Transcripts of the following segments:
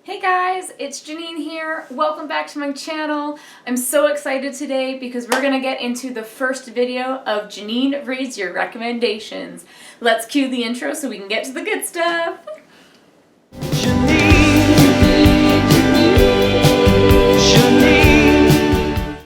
Hey guys, it's Janine here. Welcome back to my channel. I'm so excited today because we're gonna get into the first video of Janine Reads Your Recommendations. Let's cue the intro so we can get to the good stuff.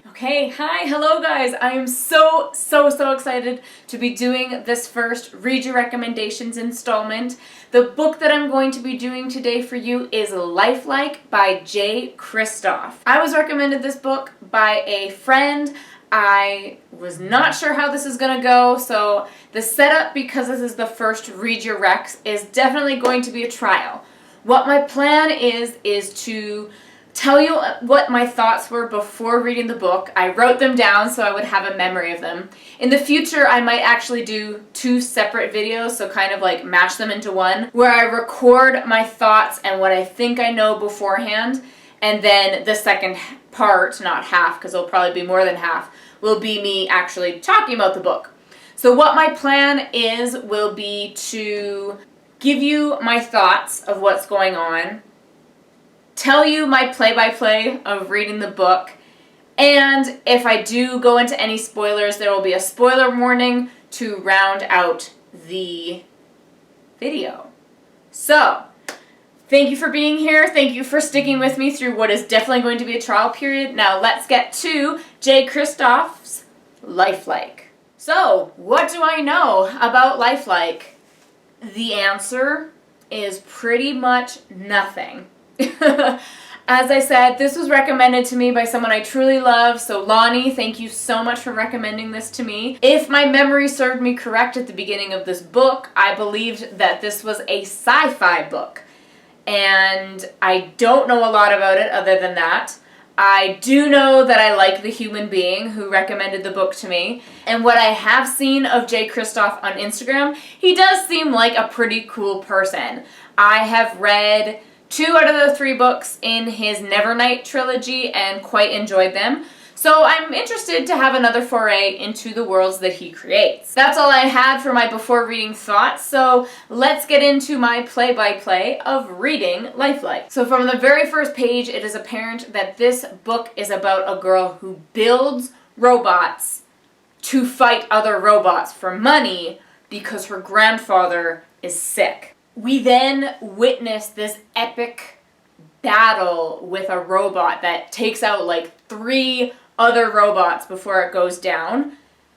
Okay, hi, hello guys. I am so excited to be doing this first Read Your Recommendations installment. The book that I'm going to be doing today for you is Lifelike by Jay Kristoff. I was recommended this book by a friend. I was not sure how this is going to go, so the setup, because this is the first Read Your Recs, is definitely going to be a trial. What my plan is to tell you what my thoughts were before reading the book. I wrote them down so I would have a memory of them. In the future, I might actually do two separate videos, so kind of like mash them into one, where I record my thoughts and what I think I know beforehand, and then the second part, not half, because it'll probably be more than half, will be me actually talking about the book. So what my plan is will be to give you my thoughts of what's going on, tell you my play-by-play of reading the book, and if I do go into any spoilers, there will be a spoiler warning to round out the video. So, thank you for being here. Thank you for sticking with me through what is definitely going to be a trial period. Now let's get to Jay Kristoff's Lifelike. So, what do I know about Lifelike? The answer is pretty much nothing. As I said, this was recommended to me by someone I truly love, so Lonnie, thank you so much for recommending this to me. If my memory served me correct at the beginning of this book, I believed that this was a sci-fi book, and I don't know a lot about it other than that. I do know that I like the human being who recommended the book to me, and what I have seen of Jay Kristoff on Instagram, he does seem like a pretty cool person. I have read 2 out of the 3 books in his Nevernight trilogy and quite enjoyed them. So I'm interested to have another foray into the worlds that he creates. That's all I had for my before reading thoughts, so let's get into my play-by-play of reading Lifelike. So from the very first page, it is apparent that this book is about a girl who builds robots to fight other robots for money because her grandfather is sick. We then witness this epic battle with a robot that takes out like 3 other robots before it goes down.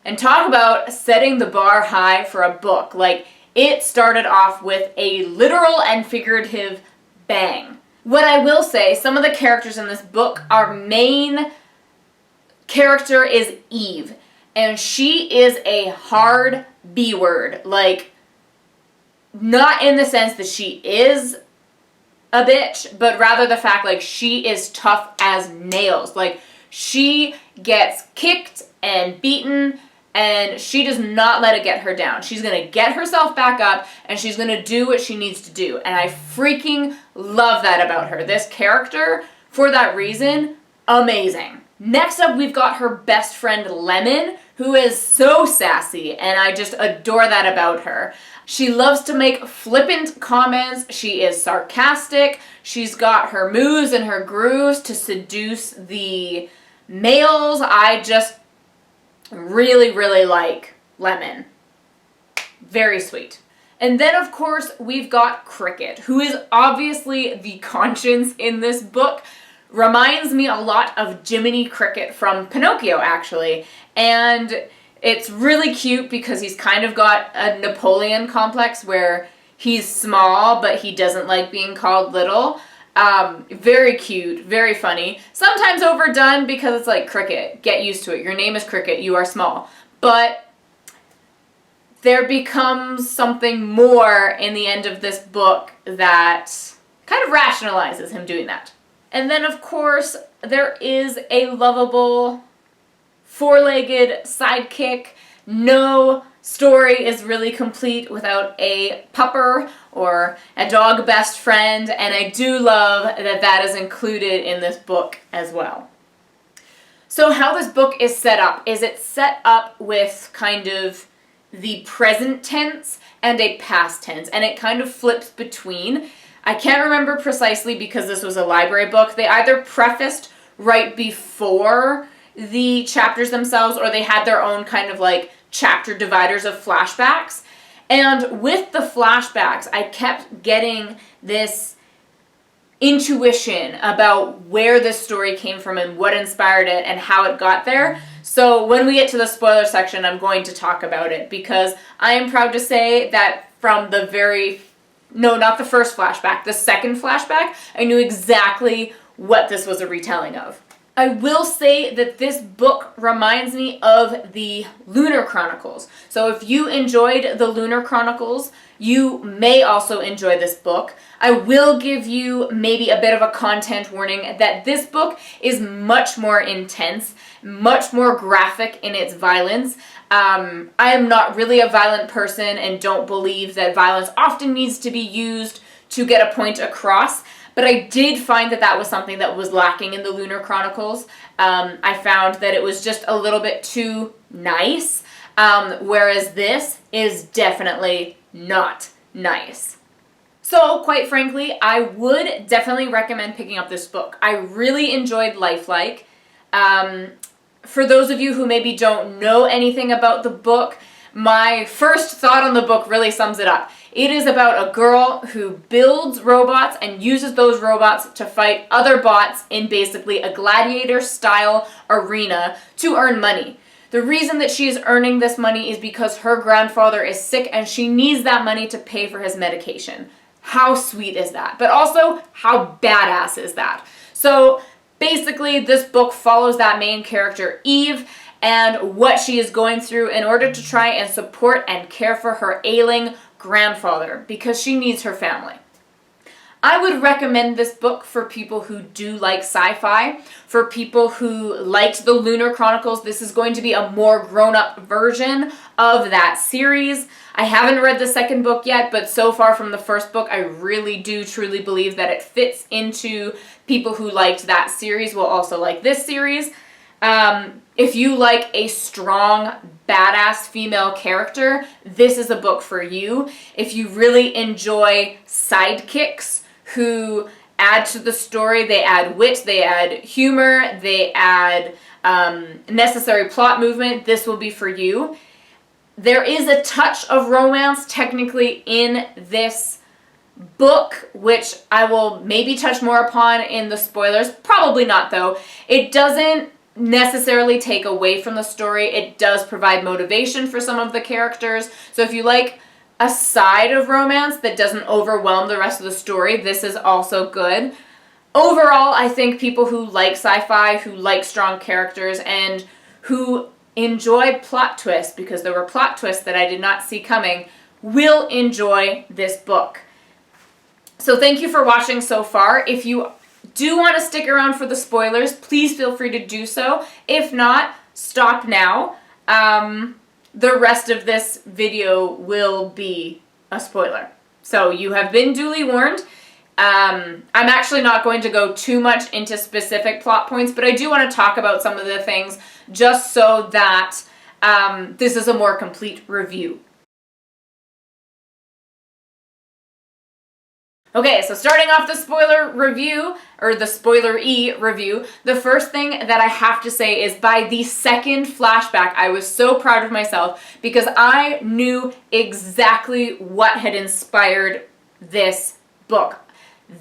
And talk about setting the bar high for a book. Like, it started off with a literal and figurative bang. What I will say, some of the characters in this book, our main character is Eve. And she is a hard B word. Like, not in the sense that she is a bitch, but rather the fact, like, she is tough as nails. Like, she gets kicked and beaten, and she does not let it get her down. She's gonna get herself back up, and she's gonna do what she needs to do. And I freaking love that about her. This character, for that reason, amazing. Next up, we've got her best friend, Lemon, who is so sassy, and I just adore that about her. She loves to make flippant comments. She is sarcastic. She's got her moves and her grooves to seduce the males. I just really like Lemon. Very sweet. And then, of course, we've got Cricket, who is obviously the conscience in this book. Reminds me a lot of Jiminy Cricket from Pinocchio, actually. And it's really cute because he's kind of got a Napoleon complex where he's small, but he doesn't like being called little. Very cute, very funny. Sometimes overdone because it's like, Cricket, get used to it. Your name is Cricket, you are small. But there becomes something more in the end of this book that kind of rationalizes him doing that. And then, of course, there is a lovable 4-legged sidekick. No story is really complete without a pupper or a dog best friend, and I do love that that is included in this book as well. So how this book is set up is it's set up with kind of the present tense and a past tense, and it kind of flips between. I can't remember precisely because this was a library book. They either prefaced right before the chapters themselves, or they had their own kind of like chapter dividers of flashbacks. And with the flashbacks, I kept getting this intuition about where this story came from and what inspired it and how it got there. So when we get to the spoiler section, I'm going to talk about it, because I am proud to say that from the not the first flashback, the second flashback, I knew exactly what this was a retelling of. I will say that this book reminds me of the Lunar Chronicles. So if you enjoyed the Lunar Chronicles, you may also enjoy this book. I will give you maybe a bit of a content warning that this book is much more intense, much more graphic in its violence. I am not really a violent person and don't believe that violence often needs to be used to get a point across. But I did find that that was something that was lacking in the Lunar Chronicles. I found that it was just a little bit too nice, whereas this is definitely not nice. So, quite frankly, I would definitely recommend picking up this book. I really enjoyed Lifelike. For those of you who maybe don't know anything about the book, my first thought on the book really sums it up. It is about a girl who builds robots and uses those robots to fight other bots in basically a gladiator-style arena to earn money. The reason that she is earning this money is because her grandfather is sick and she needs that money to pay for his medication. How sweet is that? But also, how badass is that? So basically, this book follows that main character, Eve, and what she is going through in order to try and support and care for her ailing grandfather, because she needs her family. I would recommend this book for people who do like sci-fi, for people who liked the Lunar Chronicles. This is going to be a more grown-up version of that series. I haven't read the second book yet, but so far from the first book, I really do truly believe that it fits into people who liked that series will also like this series. If you like a strong, badass female character, this is a book for you. If you really enjoy sidekicks who add to the story, they add wit, they add humor, they add necessary plot movement, this will be for you. There is a touch of romance technically in this book, which I will maybe touch more upon in the spoilers. Probably not, though. It doesn't necessarily take away from the story. It does provide motivation for some of the characters. So if you like a side of romance that doesn't overwhelm the rest of the story, this is also good. Overall, I think people who like sci-fi, who like strong characters, and who enjoy plot twists, because there were plot twists that I did not see coming, will enjoy this book. So thank you for watching so far. If you do want to stick around for the spoilers, please feel free to do so. If not, stop now. The rest of this video will be a spoiler. So you have been duly warned. I'm actually not going to go too much into specific plot points, but I do want to talk about some of the things just so that this is a more complete review. Okay, so starting off the spoiler review, or the spoiler-y review, the first thing that I have to say is by the second flashback, I was so proud of myself because I knew exactly what had inspired this book.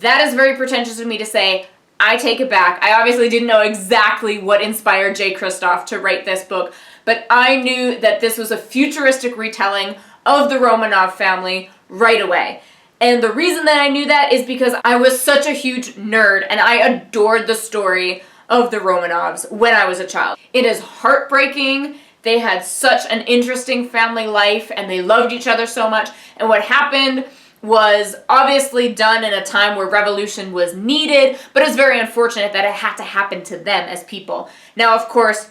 That is very pretentious of me to say. I take it back. I obviously didn't know exactly what inspired Jay Kristoff to write this book, but I knew that this was a futuristic retelling of the Romanov family right away. And the reason that I knew that is because I was such a huge nerd and I adored the story of the Romanovs when I was a child. It is heartbreaking. They had such an interesting family life and they loved each other so much. And what happened was obviously done in a time where revolution was needed, but it's very unfortunate that it had to happen to them as people. Now, of course,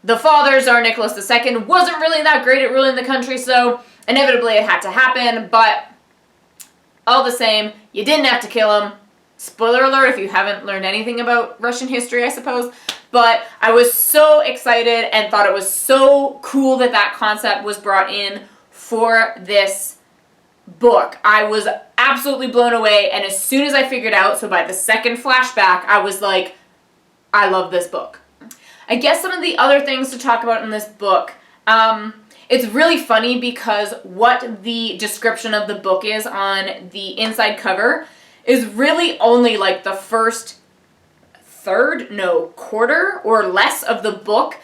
the father, Tsar Nicholas II, wasn't really that great at ruling the country, so inevitably it had to happen, but all the same, you didn't have to kill him. Spoiler alert if you haven't learned anything about Russian history, I suppose. But I was so excited and thought it was so cool that that concept was brought in for this book. I was absolutely blown away, and as soon as I figured out, so by the second flashback, I was like, I love this book. I guess some of the other things to talk about in this book, it's really funny because what the description of the book is on the inside cover is really only like the first quarter or less of the book,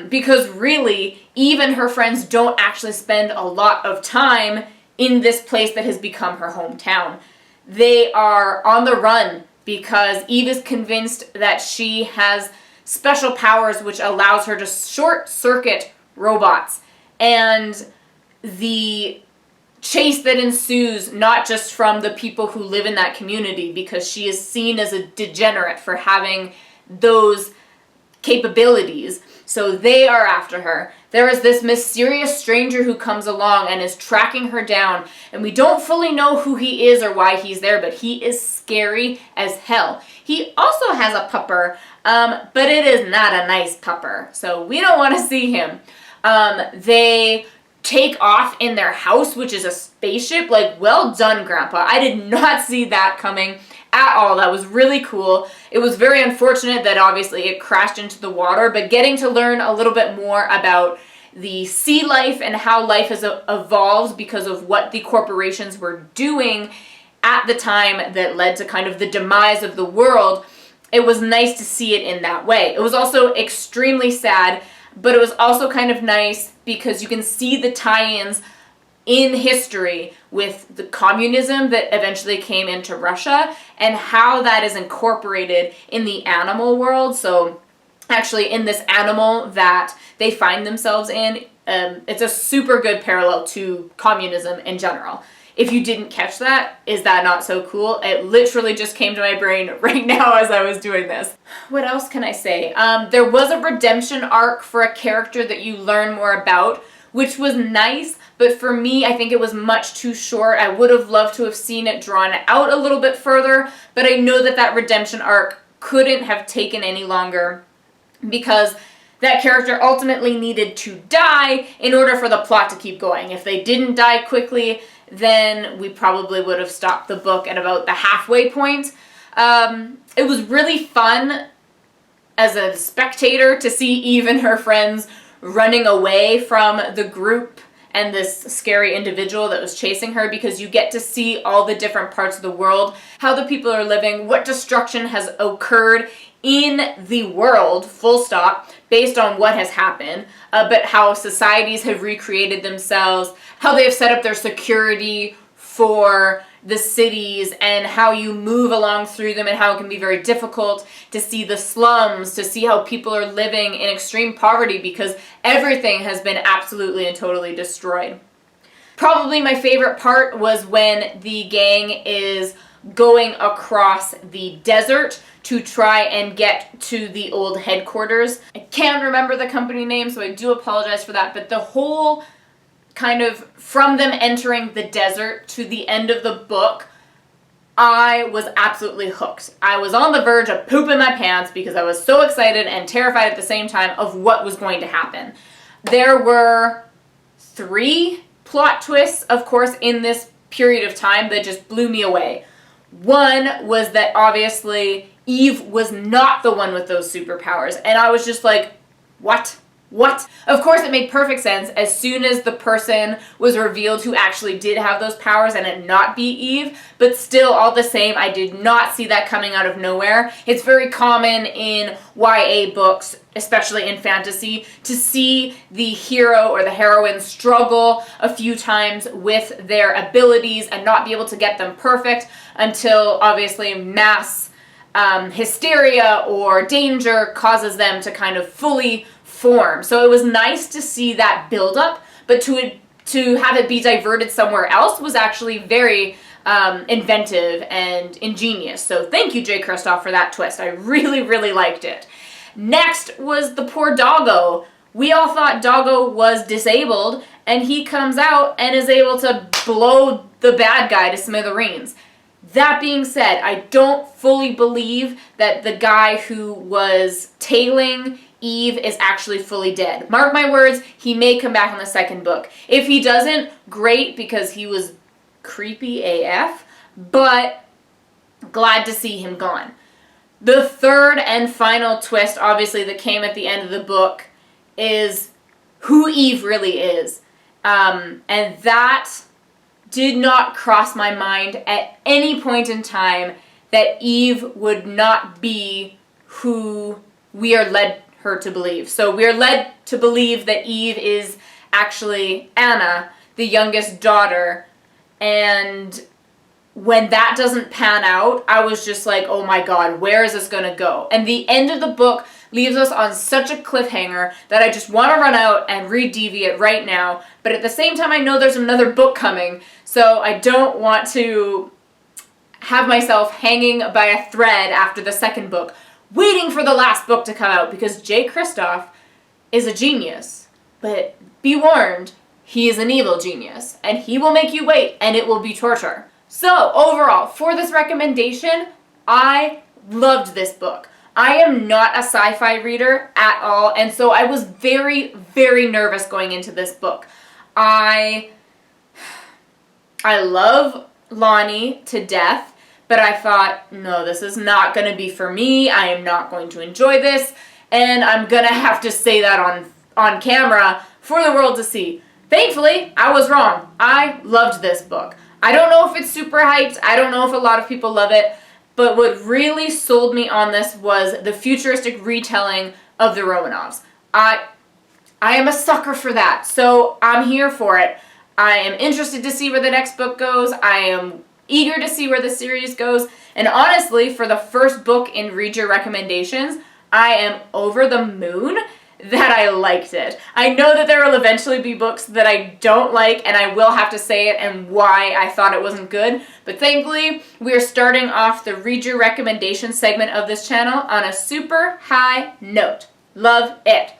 because really, Eve and her friends don't actually spend a lot of time in this place that has become her hometown. They are on the run because Eve is convinced that she has special powers which allows her to short circuit robots, and the chase that ensues, not just from the people who live in that community, because she is seen as a degenerate for having those capabilities, so they are after her. There is this mysterious stranger who comes along and is tracking her down, and we don't fully know who he is or why he's there, but he is scary as hell. He also has a pupper, but it is not a nice pupper, so we don't want to see him. They take off in their house, which is a spaceship. Like, well done, Grandpa. I did not see that coming at all. That was really cool. It was very unfortunate that obviously it crashed into the water, but getting to learn a little bit more about the sea life and how life has evolved because of what the corporations were doing at the time that led to kind of the demise of the world, it was nice to see it in that way. It was also extremely sad, but it was also kind of nice because you can see the tie-ins in history with the communism that eventually came into Russia and how that is incorporated in the animal world. So actually in this animal that they find themselves in, it's a super good parallel to communism in general. If you didn't catch that, is that not so cool? It literally just came to my brain right now as I was doing this. What else can I say? There was a redemption arc for a character that you learn more about, which was nice, but for me, I think it was much too short. I would have loved to have seen it drawn out a little bit further, but I know that that redemption arc couldn't have taken any longer because that character ultimately needed to die in order for the plot to keep going. If they didn't die quickly, then we probably would have stopped the book at about the halfway point. It was really fun as a spectator to see Eve and her friends running away from the group and this scary individual that was chasing her, because you get to see all the different parts of the world, how the people are living, what destruction has occurred in the world, full stop, based on what has happened, but how societies have recreated themselves, how they have set up their security for the cities, and how you move along through them and how it can be very difficult to see the slums, to see how people are living in extreme poverty because everything has been absolutely and totally destroyed. Probably my favorite part was when the gang is going across the desert to try and get to the old headquarters. I can't remember the company name, so I do apologize for that, but the whole kind of from them entering the desert to the end of the book, I was absolutely hooked. I was on the verge of pooping my pants because I was so excited and terrified at the same time of what was going to happen. There were 3 plot twists, of course, in this period of time that just blew me away. One was that obviously Eve was not the one with those superpowers, and I was just like, what? What? Of course, it made perfect sense as soon as the person was revealed who actually did have those powers and it not be Eve, but still, all the same, I did not see that coming out of nowhere. It's very common in YA books, especially in fantasy, to see the hero or the heroine struggle a few times with their abilities and not be able to get them perfect until, obviously, mass hysteria or danger causes them to kind of fully form. So it was nice to see that build up, but to have it be diverted somewhere else was actually very inventive and ingenious. So thank you, Jay Kristoff, for that twist. I really, really liked it. Next was the poor doggo. We all thought Doggo was disabled, and he comes out and is able to blow the bad guy to smithereens. That being said, I don't fully believe that the guy who was tailing Eve is actually fully dead. Mark my words, he may come back in the second book. If he doesn't, great, because he was creepy AF, but glad to see him gone. The third and final twist, obviously, that came at the end of the book is who Eve really is. And that did not cross my mind at any point in time that Eve would not be who we are led her to believe. So we are led to believe that Eve is actually Anna, the youngest daughter, and when that doesn't pan out, I was just like, oh my god, where is this going to go? And the end of the book leaves us on such a cliffhanger that I just want to run out and read Deviate right now. But at the same time, I know there's another book coming, so I don't want to have myself hanging by a thread after the second book, waiting for the last book to come out, because Jay Kristoff is a genius. But be warned, he is an evil genius, and he will make you wait, and it will be torture. So, overall, for this recommendation, I loved this book. I am not a sci-fi reader at all, and so I was very, very nervous going into this book. I love Lonnie to death, but I thought, no, this is not going to be for me. I am not going to enjoy this, and I'm going to have to say that on camera for the world to see. Thankfully, I was wrong. I loved this book. I don't know if it's super hyped. I don't know if a lot of people love it. But what really sold me on this was the futuristic retelling of the Romanovs. I am a sucker for that. So I'm here for it. I am interested to see where the next book goes. I am eager to see where the series goes. And honestly, for the first book in Read Your Recommendations, I am over the moon that I liked it. I know that there will eventually be books that I don't like, and I will have to say it and why I thought it wasn't good, but thankfully we are starting off the Read Your Recommendations segment of this channel on a super high note. Love it.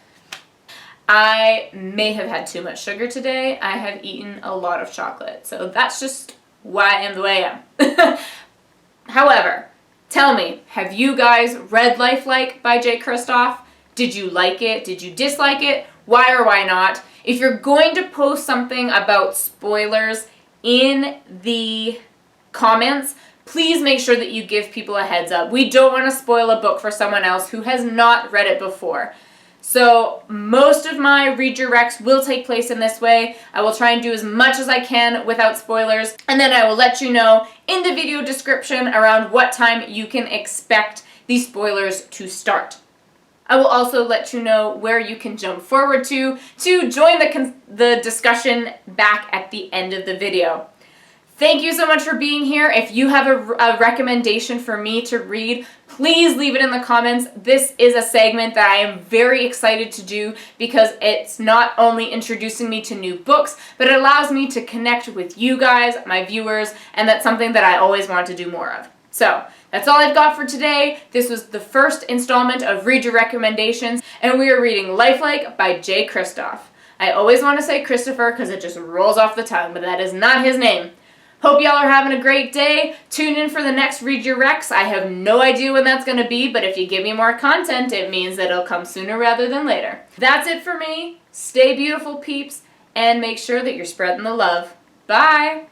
I may have had too much sugar today. I have eaten a lot of chocolate, so that's just why I am the way I am. However, tell me, have you guys read Lifelike by Jay Kristoff? Did you like it? Did you dislike it? Why or why not? If you're going to post something about spoilers in the comments, please make sure that you give people a heads up. We don't want to spoil a book for someone else who has not read it before. So most of my Read Your Recs will take place in this way. I will try and do as much as I can without spoilers, and then I will let you know in the video description around what time you can expect these spoilers to start. I will also let you know where you can jump forward to join the discussion back at the end of the video. Thank you so much for being here. If you have a recommendation for me to read, please leave it in the comments. This is a segment that I am very excited to do because it's not only introducing me to new books, but it allows me to connect with you guys, my viewers, and that's something that I always want to do more of. So, that's all I've got for today. This was the first installment of Read Your Recommendations, and we are reading Lifelike by Jay Kristoff. I always want to say Christopher because it just rolls off the tongue, but that is not his name. Hope y'all are having a great day. Tune in for the next Read Your Recs. I have no idea when that's going to be, but if you give me more content, it means that it'll come sooner rather than later. That's it for me. Stay beautiful, peeps, and make sure that you're spreading the love. Bye!